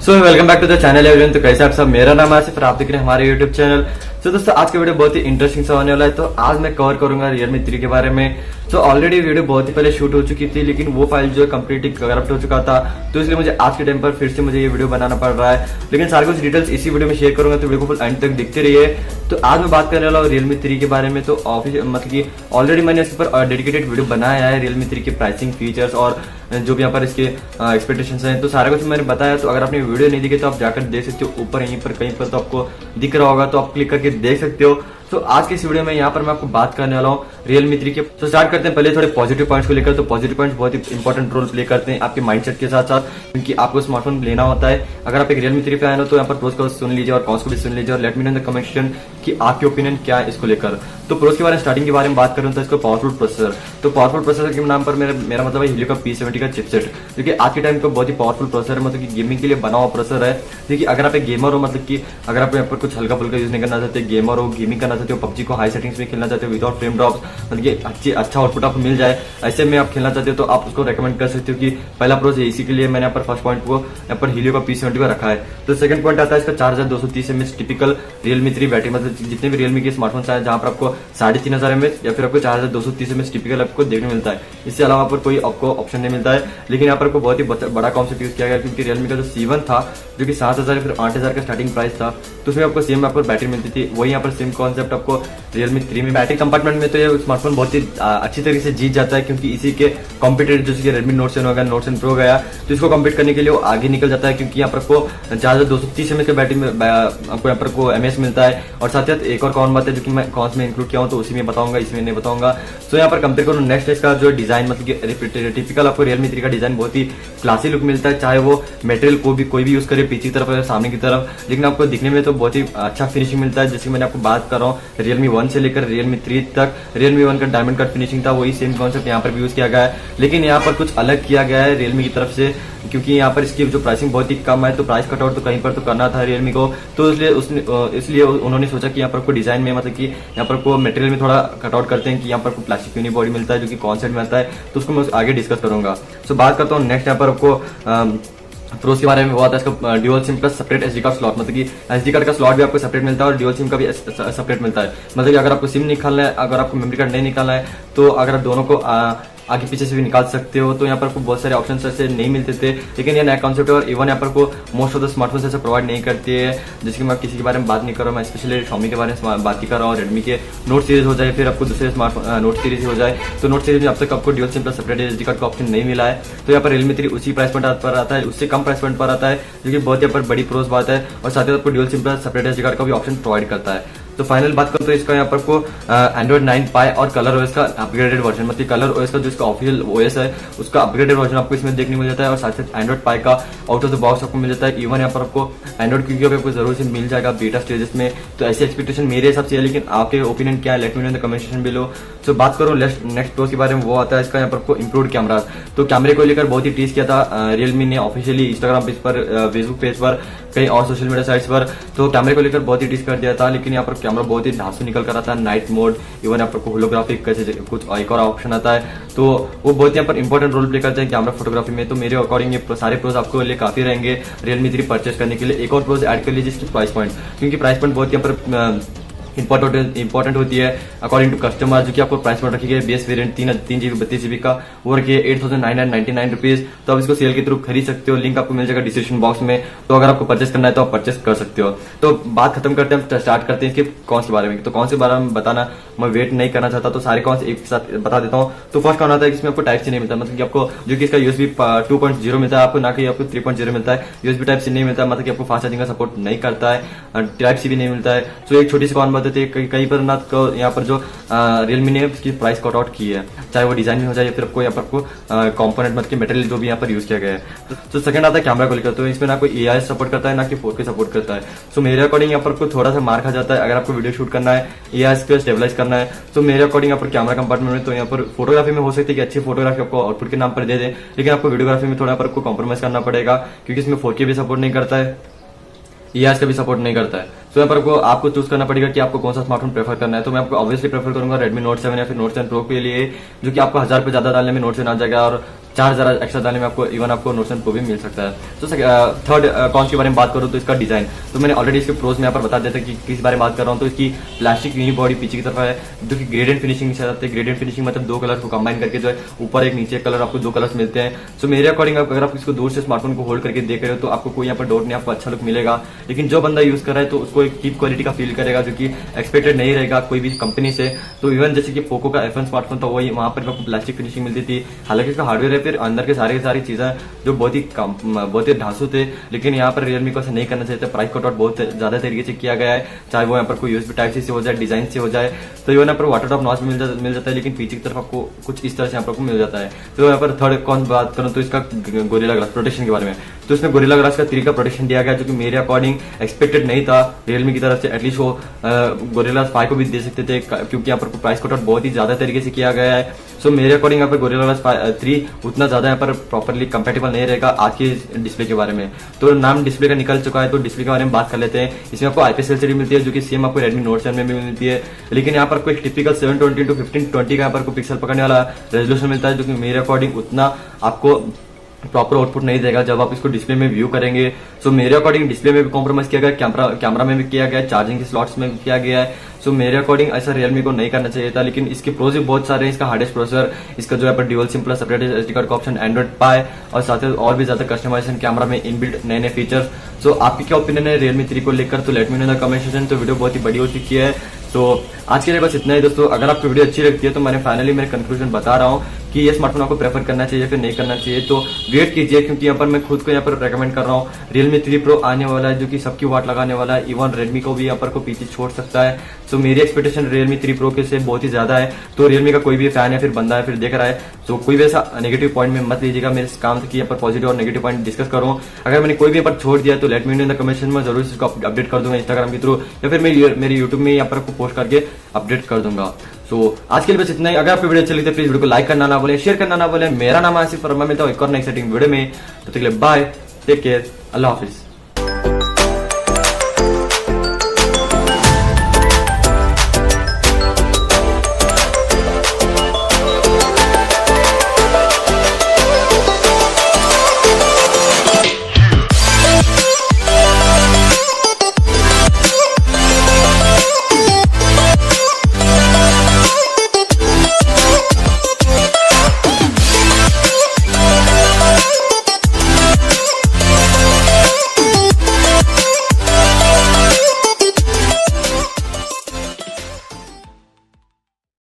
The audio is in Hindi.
So welcome back to the channel everyone. तो कैसे आप सब, मेरा नाम है आसिफ और आप देख रहे हैं हमारे यूट्यूब चैनल। तो दोस्तों आज का वीडियो बहुत ही इंटरेस्टिंग सा होने वाला है। तो आज मैं कवर करूंगा Realme 3 के बारे में। तो ऑलरेडी वीडियो बहुत ही पहले शूट हो चुकी थी, लेकिन वो फाइल जो है कंप्लीटली करप्ट हो चुका था, तो इसलिए मुझे आज के टाइम पर फिर से मुझे ये वीडियो बनाना पड़ रहा है। लेकिन सारे कुछ डिटेल्स इसी वीडियो में शेयर करूंगा, तो वीडियो को फुल एंड तक देखते रहिए। तो आज मैं बात करने वाला हूँ Realme 3 के बारे में। तो मतलब कि ऑलरेडी मैंने इसके ऊपर डेडिकेटेड वीडियो बनाया है Realme 3 के प्राइसिंग, फीचर्स और जो भी यहाँ पर इसके एक्सपेक्टेशंस हैं, तो सारा कुछ मैंने बताया। तो अगर आपने वीडियो नहीं देखी तो आप जाकर देख सकते हो, ऊपर यहीं पर कहीं पर तो आपको दिख रहा होगा, तो आप क्लिक करके देख सकते हो। तो आज के इस वीडियो में यहाँ पर मैं आपको बात करने वाला हूँ Realme 3 के। तो स्टार्ट करते हैं पहले थोड़े पॉजिटिव पॉइंट्स को लेकर। तो पॉजिटिव पॉइंट्स बहुत ही इंपॉर्टेंट रोल प्ले करते हैं आपके माइंडसेट के साथ साथ, क्योंकि आपको स्मार्टफोन लेना होता है। अगर आप एक Realme 3 फैन हो तो यहाँ पर प्रोस को सुन लीजिए और कॉन्स को भी सुन लीजिए, और let me know in the comment section कि आपके ओपिनियन क्या है इसको लेकर। तो प्रोस के बारे में स्टार्टिंग के बारे में बात करूँ तो इसको पावरफुल प्रोसेसर। तो पावरफुल प्रोसेसर के नाम पर मेरा मतलब है हीलियो का P70 का चिपसेट, जो कि आज के टाइम पे बहुत ही पावरफुल प्रोसेसर है, मतलब कि गेमिंग के लिए बना हुआ प्रोसेसर है। क्योंकि अगर आप एक गेमर हो, मतलब कि अगर आप यहाँ पर कुछ हल्का फुल्का यूज नहीं करना चाहते, गेमर हो, गेमिंग करना चाहते हो, पबजी को हाई सेटिंग्स में खेलना चाहते हो विदाउट फ्रेम ड्रॉप्स, मतलब कि अच्छा आउटपुट आपको मिल जाए, ऐसे में आप खेलना चाहते हो, तो आप उसको रेकमेंड कर सकते हो कि पहला प्रोस है। इसी के लिए मैंने यहाँ पर फर्स्ट पॉइंट को यहाँ पर हीलियो का P70 को रखा है। तो सेकंड पॉइंट आता है इसका 4230 mAh टिपिकल Realme 3 बैटरी, मतलब जितने भी Realme के स्मार्टफोन आए जहां पर आपको 3500 mAh या फिर आपको 4230 mAh टिपिकल आपको देखने मिलता है। इससे अलावा पर कोई आपको ऑप्शन नहीं मिलता है। लेकिन यहाँ पर आपको बहुत ही बड़ा कॉन्सेप्ट यूज किया गया, क्योंकि Realme का जो C1 था, जो कि 7000 या फिर 8000 का स्टार्टिंग प्राइस था, तो उसमें आपको सेम आपको बैटरी मिलती थी। वही यहाँ पर सेम कॉन्सेप्ट आपको Realme 3 में बैटरी कंपार्टमेंट में, तो ये स्मार्टफोन बहुत ही अच्छी तरीके से जीत जाता है, क्योंकि इसी के कॉम्पिटेटर जैसे कि Redmi Note 7 होगा, Note 7 Pro गया, तो इसको कम्पीट करने के लिए वो आगे निकल जाता है, क्योंकि यहाँ पर आपको 4230 mAh का बैटरी में आपको यहाँ पर को mAh मिलता है। और साथ ही साथ एक और कौन बात है जो कि मैं कौन में इंक्लूड किया हूँ, तो उसी में बताऊंगा, इसमें नहीं बताऊंगा। तो यहाँ पर कंपेयर करूँ नेक्स्ट इसका जो डिजाइन, मतलब कि टिपिकल आपको Realme 3 का डिजाइन बहुत ही क्लासी लुक मिलता है, चाहे वो मटेरियल को भी कोई भी यूज करे, पीछे की तरफ या सामने की तरफ, लेकिन आपको दिखने में तो बहुत ही अच्छा फिनिशिंग मिलता है। जैसे मैंने आपको बात कर रहा हूँ Realme 1 से लेकर Realme 3 तक, Realme 1 का डायमंड कट फिनिशिंग था, वही सेम कॉन्सेप्ट यहाँ पर भी यूज किया गया है। लेकिन यहाँ पर कुछ अलग किया गया है Realme की तरफ से, क्योंकि यहाँ पर इसकी जो प्राइसिंग बहुत ही कम है, तो प्राइस कटआउट तो कहीं पर तो करना था Realme को, तो इसलिए उन्होंने सोचा कि यहाँ पर को डिजाइन में, मतलब कि यहाँ पर को मटेरियल में थोड़ा कटआउट करते हैं कि यहाँ पर को प्लास्टिक यूनी बॉडी मिलता है, जो कि कॉन्सेप्ट में आता है, तो उसको मैं आगे डिस्कस करूंगा। सो बात करता हूँ नेक्स्ट यहाँ पर आपको प्रोस के बारे में। वो आता है इसका dual SIM plus separate SD card slot, मतलब कि एसडी कार्ड का स्लॉट भी आपको सेपरेट मिलता है और ड्यूअल सिम का भी सेपरेट मिलता है। मतलब कि अगर आपको सिम निकालना है, अगर आपको मेमोरी कार्ड नहीं निकालना है, तो अगर आप दोनों को आगे पीछे से भी निकाल सकते हो। तो यहाँ पर आपको बहुत सारे ऑप्शन ऐसे नहीं मिलते थे, लेकिन ये नया कॉन्सेप्ट है। और इवन यहाँ पर को मोस्ट ऑफ द स्मार्टफोन ऐसे प्रोवाइड नहीं करती है, जैसे कि मैं किसी के बारे में बात नहीं कर रहा हूँ, मैं स्पेशली Xiaomi के बारे में बात ही कर रहा हूँ। Redmi के नोट सीरीज हो जाए, फिर आपको दूसरे स्मार्टफोन नोट सीरीज हो जाए, तो नोट सीरीज में अब तक आपको dual SIM plus separate SD card का ऑप्शन नहीं मिला है। तो यहाँ पर Realme 3 उसी प्राइस पॉइंट पर आता है, उससे कम प्राइस पॉइंट पर आता है, जो कि बहुत यहाँ पर बड़ी प्रोस बात है। और साथ ही आपको dual SIM plus separate SD card का भी ऑप्शन प्रोवाइड करता है। तो फाइनल बात करूँ तो इसका यहाँ पर को Android 9 Pie और कलर ओएस का अपग्रेडेड वर्जन, मतलब कलर ओएस का जो इसका ऑफिशियल ओएस है, उसका अपग्रेडेड वर्जन आपको इसमें देखने मिल जाता है। और साथ साथ Android Pie का आउट ऑफ द बॉक्स आपको मिल जाता है। इवन यहाँ पर आपको Android क्योंकि आपको जरूर से मिल जाएगा बीटा स्टेजेस में, तो ऐसी एक्सपेक्टेशन मेरे हिसाब से है। लेकिन आपके ओपिनियन क्या है, let me know in the comment section below. तो बात करूँ नेक्स्ट प्रो के बारे में, वो आता है इसका यहाँ पर आपको इम्प्रूव्ड कैमरा। तो कैमरे को लेकर बहुत ही टीज किया था Realme ने ऑफिशियली इंस्टाग्राम पेज पर, फेसबुक पेज पर, कई और सोशल मीडिया साइट्स पर, तो कैमरे को लेकर बहुत ही टीज कर दिया था। लेकिन यहाँ पर कैमरा बहुत ही ढांसू निकल कर आता है, नाइट मोड, इवन यहाँ पर होलोग्राफिक कैसे कुछ एक और ऑप्शन आता है, तो वो बहुत यहाँ पर इंपॉर्टेंट रोल प्ले करते हैं कैमरा फोटोग्राफी में। तो मेरे अकॉर्डिंग ये सारे प्रोज आपको लिए काफी रहेंगे Realme 3 परचेस करने के लिए। एक और प्रोज ऐड कर लीजिए इसकी प्राइस पॉइंट, क्योंकि प्राइस पॉइंट बहुत यहाँ पर इंपॉर्टेंट होती है अकॉर्डिंग टू कस्टमर, जो कि आपको प्राइस पॉइंट रखी गई बेस वेरिएंट 3GB 32GB का, वो रखी है 8999 रुपीज। तो आप इसको सेल के थ्रू खरीद सकते हो, लिंक आपको मिल जाएगा डिस्क्रिप्शन बॉक्स में। तो अगर आपको परचेस करना है तो आप परचेस कर सकते हो। तो बात खत्म करते हैं, स्टार्ट करते हैं इसके कौन के बारे में। तो कौन से बारे में बताना मैं वेट नहीं करना चाहता, तो सारे कौन से एक साथ बता देता हूँ। तो फर्स्ट कौन आता है, इसमें आपको टाइप सी नहीं मिलता, मतलब कि आपको जो कि इसका USB 2.0 मिलता है आपको, ना कि आपको 3.0 मिलता है। USB टाइप सी नहीं मिलता, मतलब कि आपको फास्ट चार्जिंग का सपोर्ट नहीं करता है, टाइप सी भी नहीं मिलता है। तो एक छोटी सी कौन बात होती है, कहीं पर ना को यहाँ पर जो Realme ने इसकी प्राइस कट आउट की है, चाहे वो डिजाइन में हो जाए या फिर आपको यहाँ पर आपको कंपोनेंट मतलब मटेरियल जो भी यहाँ पर यूज किया गया है। तो सेकंड आता है कैमरा को लेकर। तो इसमें ना कोई AI सपोर्ट करता है, ना कि 4K सपोर्ट करता है। सो मेरे अकॉर्डिंग यहाँ पर थोड़ा सा मार खा जाता है अगर आपको वीडियो शूट करना है, AI को स्टेबलाइज करना है। तो मेरे अकॉर्डिंग यहाँ पर कैमरा कंपार्टमेंट में, तो यहाँ पर फोटोग्राफी में हो सकती है कि अच्छी फोटोग्राफी आपको आउटपुट के नाम पर दे दे, लेकिन आपको वीडियोग्राफी में थोड़ा पर आपको कॉम्प्रोमाइज करना पड़ेगा, क्योंकि इसमें 4K भी सपोर्ट नहीं करता है, EAS का भी सपोर्ट नहीं करता है। तो यहाँ पर आपको चूज करना पड़ेगा कि आपको कौन सा स्मार्टफोन प्रेफर करना है। तो मैं आपको ऑब्वियसली प्रेफर करूंगा Redmi Note 7 या फिर Note 7 Pro के लिए, जो कि आपको 1000 रुपये ज्यादा डालने में Note 7 आ जाएगा और चार्ज जरा एक्स्ट्रा डालने में आपको इवन आपको नोट 7 प्रो भी मिल सकता है। तो थर्ड कॉन्स के बारे में बात करूँ तो इसका डिजाइन, तो मैंने ऑलरेडी इसके प्रोज में यहाँ पर बता दिया था कि किस बारे में बात कर रहा हूँ। तो इसकी प्लास्टिक यूनी बॉडी पीछे की तरफ है, जो कि ग्रेडेड फिनिशिंग से आते हैं। ग्रेडेड फिनिशिंग मतलब दो कलर को कंबाइन करके जो है ऊपर एक नीचे कलर आपको दो कलर्स मिलते हैं। सो मेरे अकॉर्डिंग अगर आप इसको दूर से स्मार्टफोन को होल्ड करके देख रहे हो तो आपको कोई यहाँ पर डाउट नहीं, आपको अच्छा लुक मिलेगा। लेकिन जो बंदा यूज कर रहा है तो उसको एक चीप क्वालिटी का फील करेगा, जो कि एक्सपेक्टेड नहीं रहेगा कोई भी कंपनी से। तो इवन जैसे कि पोको का F1 स्मार्टफोन था, वही वहां पर आपको प्लास्टिक फिनिशिंग मिलती थी। हालांकि इसका हार्डवेयर है, फिर अंदर के सारी चीजें जो बहुत ही ढांसू थे, लेकिन यहाँ पर रियलमी को ऐसा नहीं करना चाहिए था। प्राइस कट आउट बहुत ज्यादा तरीके से किया गया है, चाहे वो यहाँ पर कोई यूएसबी टाइप से हो जाए, डिजाइन से हो जाए। तो यहाँ पर वाटर ड्रॉप नॉच मिल जाता है, लेकिन पीछे की तरफ आपको कुछ इस तरह से यहाँ पर मिल जाता है। तो यहाँ पर थर्ड कौन बात करूँ तो इसका गोरिल्ला ग्लास प्रोटेक्शन के बारे में, तो इसमें गोरिल्ला ग्लास का 3 का प्रोटेक्शन दिया गया, जो कि मेरे अकॉर्डिंग एक्सपेक्टेड नहीं था रियलमी की तरफ से। एटलीस्ट वो गोरिल्ला 5 को भी दे सकते थे, क्योंकि यहाँ पर प्राइस कट आउट बहुत ही ज्यादा तरीके से किया गया है। सो मेरे अकॉर्डिंग यहाँ पर गोरिल्ला ग्लास 3 उतना ज्यादा यहाँ पर प्रॉपरली कंपेटेबल नहीं रहेगा आज के डिस्प्ले के बारे में। तो नाम डिस्प्ले का निकल चुका है, तो डिस्प्ले के बारे में बात कर लेते हैं। इसमें आपको IPS LCD मिलती है, जो कि सेम आपको Redmi Note 7 में भी मिलती है, लेकिन यहाँ पर आपको एक टिपिकल 720x1520 का यहाँ पर पिक्सल पकड़ने वाला रेजोल्यूशन मिलता है, जो कि मेरे अकॉर्डिंग उतना आपको प्रॉपर आउटपुट नहीं देगा जब आप इसको डिस्प्ले में व्यू करेंगे। सो मेरे अकॉर्डिंग डिस्प्ले में भी कॉम्प्रोमाइज किया गया, कैमरा में भी किया गया, चार्जिंग के स्लॉट्स में भी किया गया है। सो मेरे अकॉर्डिंग ऐसा रियलमी को नहीं करना चाहिए था, लेकिन इसके प्रोज भी बहुत सारे हैं। इसका हार्डेस्ट प्रोसेसर, इसका जो है dual SIM plus separate SD card का ऑप्शन, एंड्रॉइड पाए, और साथ ही और भी ज्यादा कस्टमाइजेशन कैमरा में इनबिल्ट नए फीचर्स। सो आपकी क्या ओपिनियन है रियलमी 3 को लेकर, तो let me know in the comment section. तो वीडियो बहुत ही बड़ी हो चुकी है, तो आज के लिए बस इतना ही दोस्तों। अगर आपको वीडियो अच्छी लगती है तो मैंने फाइनली मेरे कंक्लूजन बता रहा हूँ कि ये स्मार्टफोन आपको प्रेफर करना चाहिए फिर नहीं करना चाहिए, तो वेट कीजिए, क्योंकि यहाँ पर मैं खुद को यहाँ पर रेकमेंड कर रहा हूँ। रियलमी 3 प्रो आने वाला है, जो कि सबकी वाट लगाने वाला है, इवन रेडमी को भी यहाँ पर को पीछे छोड़ सकता है। सो मेरी एक्सपेक्टेशन रियलमी 3 प्रो के से बहुत ही ज्यादा है। तो रियलमी का कोई भी फैन है, फिर बंदा है, फिर देख रहा है, तो कोई भी ऐसा नेगेटिव पॉइंट में मत लीजिएगा। मेरे काम था कि यहाँ पर पॉजिटिव और नेगेटिव पॉइंट डिस्कस करूँ। अगर मैंने कोई भी यहाँ पर छोड़ दिया तो let me know in the comment section में, जरूर इसको अपडेट कर दूंगा इंस्टाग्राम के थ्रू, या फिर मैं मेरे यूट्यूब में यहाँ पर आपको पोस्ट करके अपडेट कर दूंगा। तो आज के लिए बस इतना ही। अगर आपको वीडियो अच्छी लगी तो प्लीज वीडियो को लाइक करना ना भूलें, शेयर करना ना भूलें। मेरा नाम आसिफ और मैं मिलता हूँ एक और नई सेटिंग वीडियो में, तो तब तक के लिए बाय, टेक केयर, अल्लाह हाफिज।